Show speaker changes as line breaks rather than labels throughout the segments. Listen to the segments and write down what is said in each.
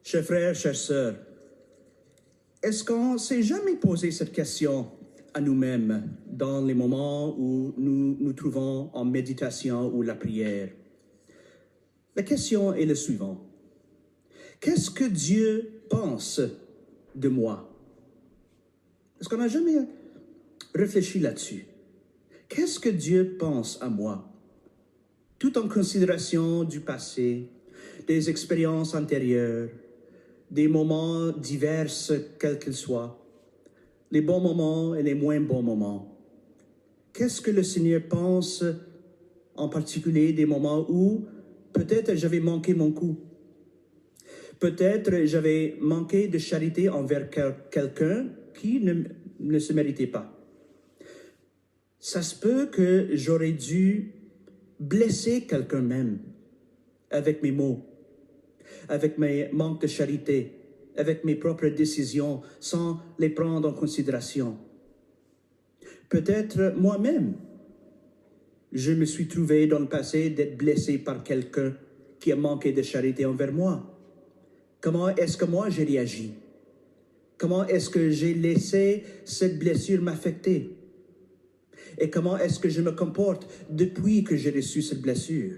Chers frères, chères sœurs, est-ce qu'on s'est jamais posé cette question à nous-mêmes dans les moments où nous nous trouvons en méditation ou la prière? La question est la suivante. Qu'est-ce que Dieu pense de moi? Est-ce qu'on n'a jamais réfléchi là-dessus? Qu'est-ce que Dieu pense à moi? Tout en considération du passé, des expériences antérieures, des moments divers, quels qu'ils soient, les bons moments et les moins bons moments. Qu'est-ce que le Seigneur pense en particulier des moments où peut-être j'avais manqué mon coup? Peut-être j'avais manqué de charité envers quelqu'un qui ne se méritait pas. Ça se peut que j'aurais dû blesser quelqu'un même avec mes mots, avec mes manques de charité, avec mes propres décisions, sans les prendre en considération. Peut-être moi-même, je me suis trouvé dans le passé d'être blessé par quelqu'un qui a manqué de charité envers moi. Comment est-ce que moi j'ai réagi? Comment est-ce que j'ai laissé cette blessure m'affecter? Et comment est-ce que je me comporte depuis que j'ai reçu cette blessure?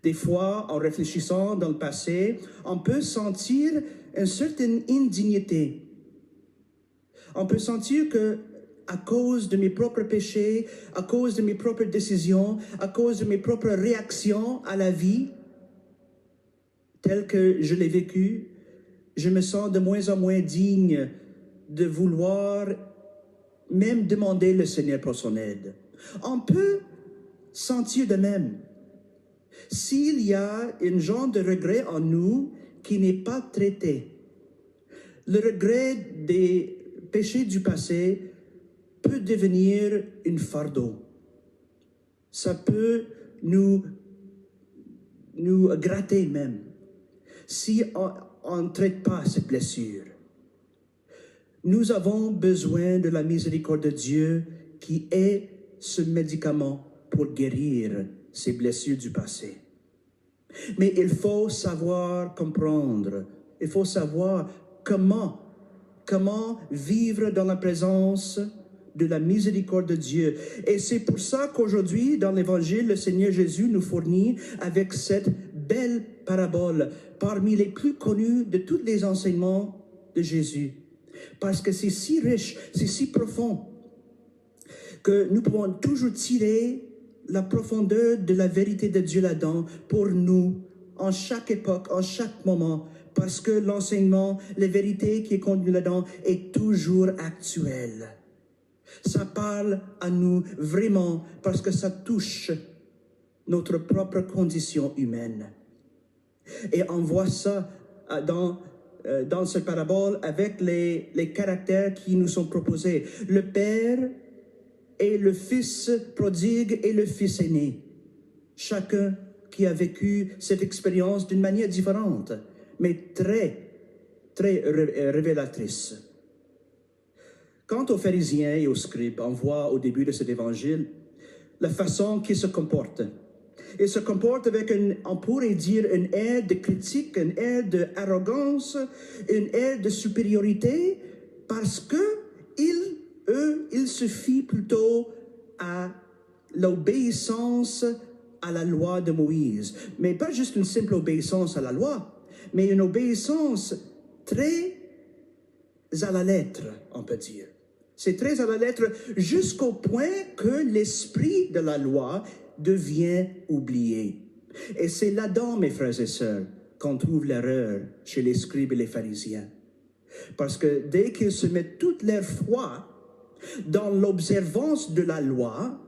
Des fois, en réfléchissant dans le passé, on peut sentir une certaine indignité. On peut sentir que, à cause de mes propres péchés, à cause de mes propres décisions, à cause de mes propres réactions à la vie, telle que je l'ai vécue, je me sens de moins en moins digne de vouloir même demander le Seigneur pour son aide. On peut sentir de même. S'il y a un genre de regret en nous qui n'est pas traité, le regret des péchés du passé peut devenir un fardeau. Ça peut nous gratter même si on ne traite pas cette blessure. Nous avons besoin de la miséricorde de Dieu qui est ce médicament pour guérir ces blessures du passé. Mais il faut savoir comprendre, il faut savoir comment vivre dans la présence de la miséricorde de Dieu. Et c'est pour ça qu'aujourd'hui, dans l'Évangile, le Seigneur Jésus nous fournit avec cette belle parabole, parmi les plus connus de tous les enseignements de Jésus. Parce que c'est si riche, c'est si profond, que nous pouvons toujours tirer la profondeur de la vérité de Dieu là-dedans pour nous, en chaque époque, en chaque moment, parce que l'enseignement, la vérité qui est contenue là-dedans est toujours actuelle. Ça parle à nous vraiment parce que ça touche notre propre condition humaine. Et on voit ça dans cette parabole avec les caractères qui nous sont proposés. Le Père et le Fils prodigue et le Fils aîné. Chacun qui a vécu cette expérience d'une manière différente, mais très, très révélatrice. Quant aux pharisiens et aux scribes, on voit au début de cet évangile la façon qu'ils se comportent. Ils se comportent avec, on pourrait dire, un air de critique, un air d'arrogance, un air de supériorité, parce que ils se fient plutôt à l'obéissance à la loi de Moïse. Mais pas juste une simple obéissance à la loi, mais une obéissance très à la lettre, on peut dire. C'est très à la lettre jusqu'au point que l'esprit de la loi devient oublié. Et c'est là-dedans, mes frères et sœurs, qu'on trouve l'erreur chez les scribes et les pharisiens. Parce que dès qu'ils se mettent toute leur foi dans l'observance de la loi,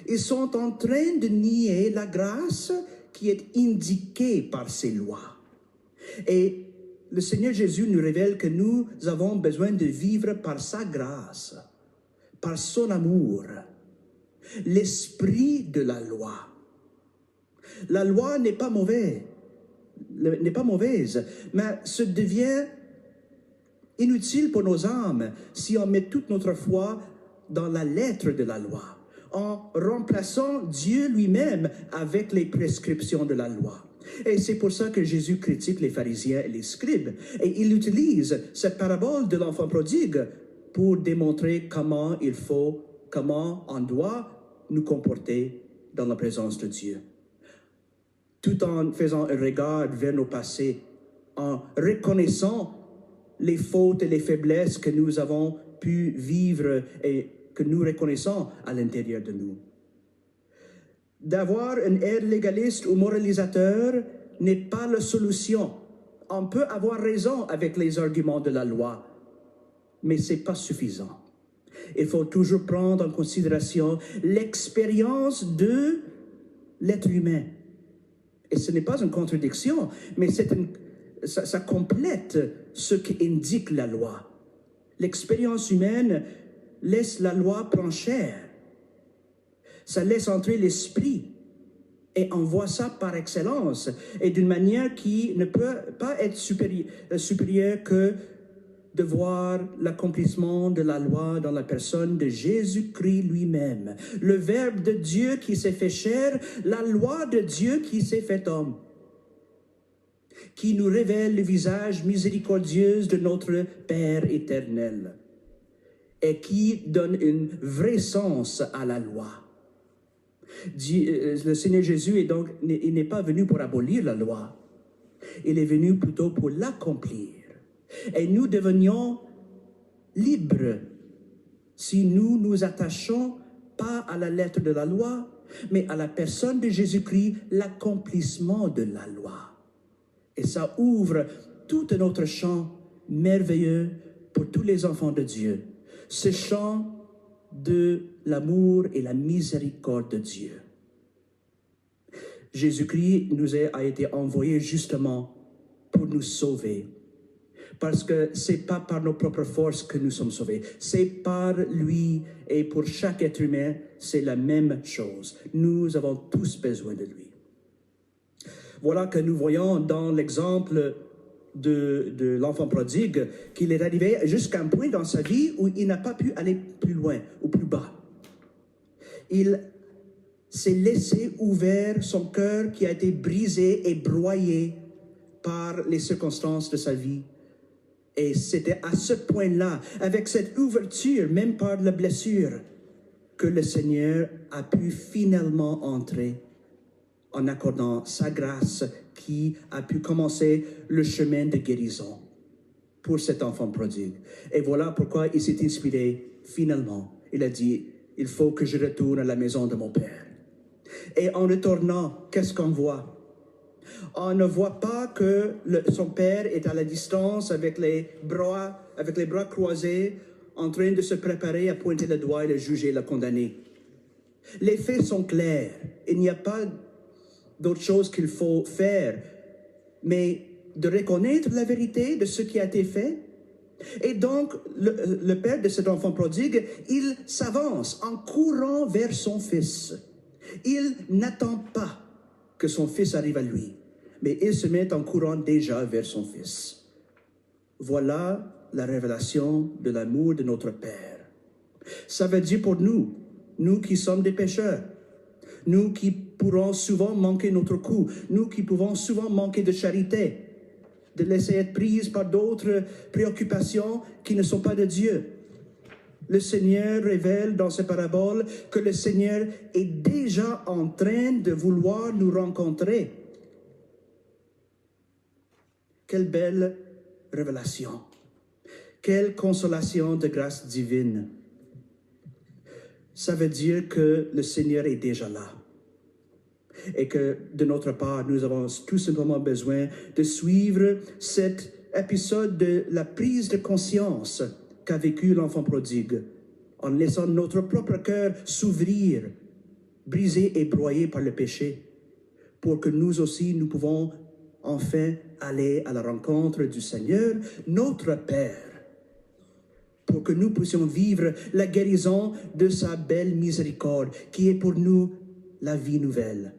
ils sont en train de nier la grâce qui est indiquée par ces lois. Et le Seigneur Jésus nous révèle que nous avons besoin de vivre par sa grâce, par son amour, l'esprit de la loi. La loi n'est pas mauvaise, mais ça devient inutile pour nos âmes si on met toute notre foi dans la lettre de la loi, en remplaçant Dieu lui-même avec les prescriptions de la loi. Et c'est pour ça que Jésus critique les pharisiens et les scribes. Et il utilise cette parabole de l'enfant prodigue pour démontrer comment on doit nous comporter dans la présence de Dieu. Tout en faisant un regard vers nos passés, en reconnaissant les fautes et les faiblesses que nous avons pu vivre et que nous reconnaissons à l'intérieur de nous. D'avoir une aide légaliste ou moralisateur n'est pas la solution. On peut avoir raison avec les arguments de la loi, mais ce n'est pas suffisant. Il faut toujours prendre en considération l'expérience de l'être humain. Et ce n'est pas une contradiction, mais ça complète ce qu'indique la loi. L'expérience humaine laisse la loi prendre chair. Ça laisse entrer l'esprit. Et on voit ça par excellence et d'une manière qui ne peut pas être supérieure que de voir l'accomplissement de la loi dans la personne de Jésus-Christ lui-même. Le Verbe de Dieu qui s'est fait chair, la loi de Dieu qui s'est fait homme, qui nous révèle le visage miséricordieux de notre Père éternel et qui donne un vrai sens à la loi. Le Seigneur Jésus il n'est pas venu pour abolir la loi, il est venu plutôt pour l'accomplir. Et nous devenions libres si nous nous attachons pas à la lettre de la loi, mais à la personne de Jésus-Christ, l'accomplissement de la loi. Et ça ouvre tout un autre champ merveilleux pour tous les enfants de Dieu. Ce champ de l'amour et la miséricorde de Dieu. Jésus-Christ a été envoyé justement pour nous sauver. Parce que ce n'est pas par nos propres forces que nous sommes sauvés. C'est par lui et pour chaque être humain, c'est la même chose. Nous avons tous besoin de lui. Voilà que nous voyons dans l'exemple de l'enfant prodigue qu'il est arrivé jusqu'à un point dans sa vie où il n'a pas pu aller plus loin ou plus bas. Il s'est laissé ouvert son cœur qui a été brisé et broyé par les circonstances de sa vie. Et c'était à ce point-là, avec cette ouverture, même par la blessure, que le Seigneur a pu finalement entrer en accordant sa grâce qui a pu commencer le chemin de guérison pour cet enfant prodigue. Et voilà pourquoi il s'est inspiré finalement. Il a dit, il faut que je retourne à la maison de mon Père. Et en retournant, qu'est-ce qu'on voit? On ne voit pas que son père est à la distance avec les bras croisés, en train de se préparer à pointer le doigt et le juger, le condamner. Les faits sont clairs. Il n'y a pas d'autre chose qu'il faut faire, mais de reconnaître la vérité de ce qui a été fait. Et donc, le père de cet enfant prodigue, il s'avance en courant vers son fils. Il n'attend pas que son fils arrive à lui, mais il se met en courant déjà vers son fils. Voilà la révélation de l'amour de notre Père. Ça veut dire pour nous qui sommes des pécheurs, nous qui pourrons souvent manquer notre coup, nous qui pouvons souvent manquer de charité, de laisser être prise par d'autres préoccupations qui ne sont pas de Dieu. Le Seigneur révèle dans ces paraboles que le Seigneur est déjà en train de vouloir nous rencontrer. Quelle belle révélation! Quelle consolation de grâce divine! Ça veut dire que le Seigneur est déjà là. Et que de notre part, nous avons tout simplement besoin de suivre cet épisode de la prise de conscience qu'a vécu l'enfant prodigue, en laissant notre propre cœur s'ouvrir, brisé et broyé par le péché, pour que nous aussi, nous pouvons enfin aller à la rencontre du Seigneur, notre Père, pour que nous puissions vivre la guérison de sa belle miséricorde, qui est pour nous la vie nouvelle.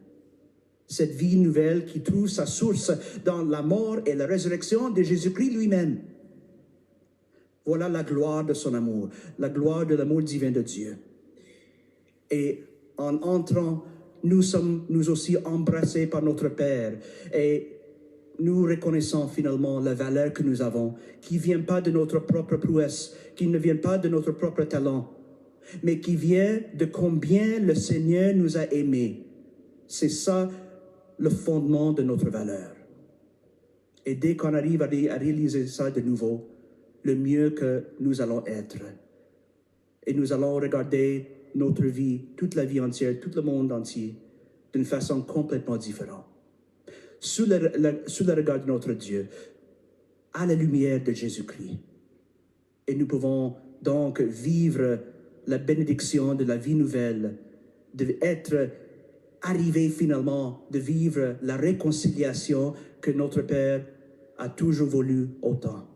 Cette vie nouvelle qui trouve sa source dans la mort et la résurrection de Jésus-Christ lui-même. Voilà la gloire de son amour, la gloire de l'amour divin de Dieu. Et en entrant nous sommes nous aussi embrassés par notre Père et nous reconnaissons finalement la valeur que nous avons, qui ne vient pas de notre propre prouesse, qui ne vient pas de notre propre talent, mais qui vient de combien le Seigneur nous a aimés. C'est ça le fondement de notre valeur. Et dès qu'on arrive à réaliser ça de nouveau, le mieux que nous allons être. Et nous allons regarder notre vie, toute la vie entière, tout le monde entier, d'une façon complètement différente. Sous le regard de notre Dieu, à la lumière de Jésus-Christ. Et nous pouvons donc vivre la bénédiction de la vie nouvelle, d'être arrivés finalement, de vivre la réconciliation que notre Père a toujours voulu autant.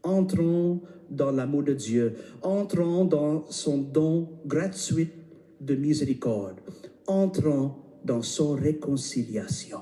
Entrons dans l'amour de Dieu, entrons dans son don gratuit de miséricorde, entrons dans son réconciliation.